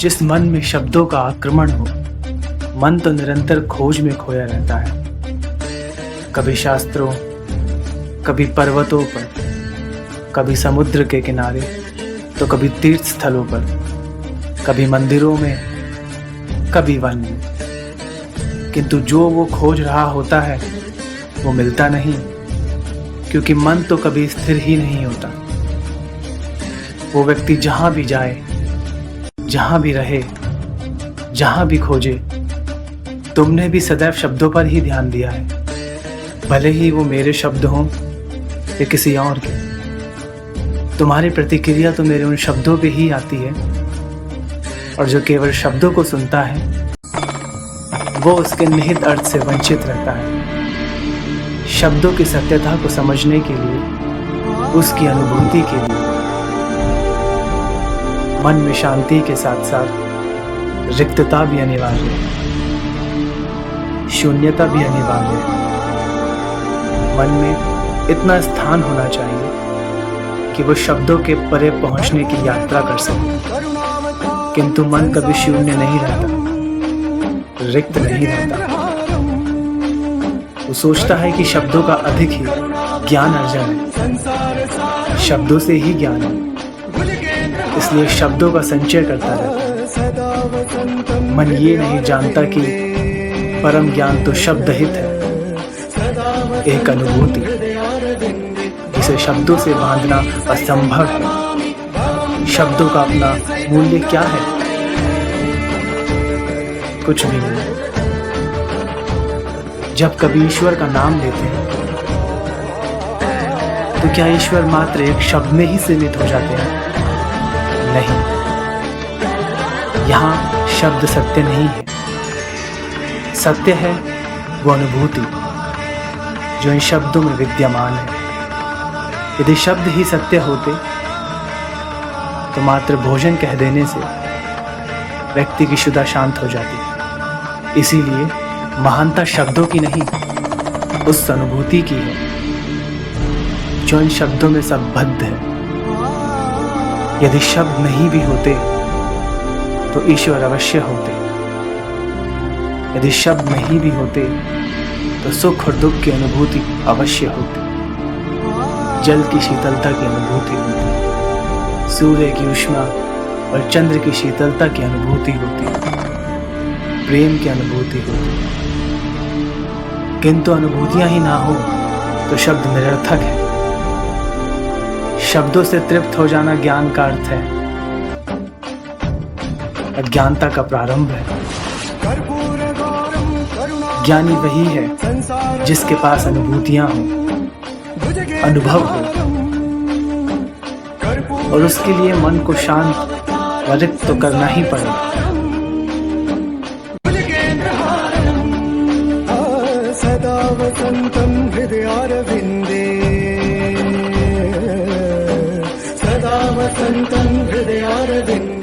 जिस मन में शब्दों का आक्रमण हो, मन तो निरंतर खोज में खोया रहता है। कभी शास्त्रों, कभी पर्वतों पर, कभी समुद्र के किनारे, तो कभी तीर्थ स्थलों पर, कभी मंदिरों में, कभी वन में। किंतु जो वो खोज रहा होता है वो मिलता नहीं, क्योंकि मन तो कभी स्थिर ही नहीं होता। वो व्यक्ति जहां भी जाए, जहां भी रहे, जहां भी खोजे, तुमने भी सदैव शब्दों पर ही ध्यान दिया है, भले ही वो मेरे शब्द हों या किसी और के। तुम्हारी प्रतिक्रिया तो मेरे उन शब्दों पे ही आती है, और जो केवल शब्दों को सुनता है वो उसके निहित अर्थ से वंचित रहता है। शब्दों की सत्यता को समझने के लिए, उसकी अनुभूति के लिए, मन में शांति के साथ साथ रिक्तता भी अनिवार्य है, शून्यता भी अनिवार्य है। मन में इतना स्थान होना चाहिए कि वो शब्दों के परे पहुंचने की यात्रा कर सके। किंतु मन कभी शून्य नहीं रहता, रिक्त नहीं रहता। वो सोचता है कि शब्दों का अधिक ही ज्ञान अर्जन है, शब्दों से ही ज्ञान है, इसलिए शब्दों का संचय करता रहता है। मन ये नहीं जानता कि परम ज्ञान तो शब्दहित है, एक अनुभूति जिसे शब्दों से बांधना असंभव है। शब्दों का अपना मूल्य क्या है? कुछ भी नहीं। जब कभी ईश्वर का नाम लेते हैं तो क्या ईश्वर मात्र एक शब्द में ही सीमित हो जाते हैं? नहीं, यहाँ शब्द सत्य नहीं है। सत्य है वो अनुभूति जो इन शब्दों में विद्यमान है। यदि शब्द ही सत्य होते तो मात्र भोजन कह देने से व्यक्ति की क्षुधा शांत हो जाती। इसीलिए महानता शब्दों की नहीं, उस अनुभूति की है जो इन शब्दों में संबद्ध है। यदि शब्द नहीं भी होते तो ईश्वर अवश्य होते। यदि शब्द नहीं भी होते तो सुख और दुख की अनुभूति अवश्य होती। जल की शीतलता की अनुभूति होती, सूर्य की उष्मा और चंद्र की शीतलता की अनुभूति होती, प्रेम की अनुभूति होती। किंतु अनुभूतियां ही ना हो तो शब्द निरर्थक है। शब्दों से तृप्त हो जाना ज्ञान का अर्थ है, अज्ञानता का प्रारंभ है। ज्ञानी वही है जिसके पास अनुभूतियां हो, अनुभव हो, और उसके लिए मन को शांत व रिक्त तो करना ही पड़ेगा। सदा वसंतं हृदयारविन्दे, सदा वसंतं हृदयारविन्दे।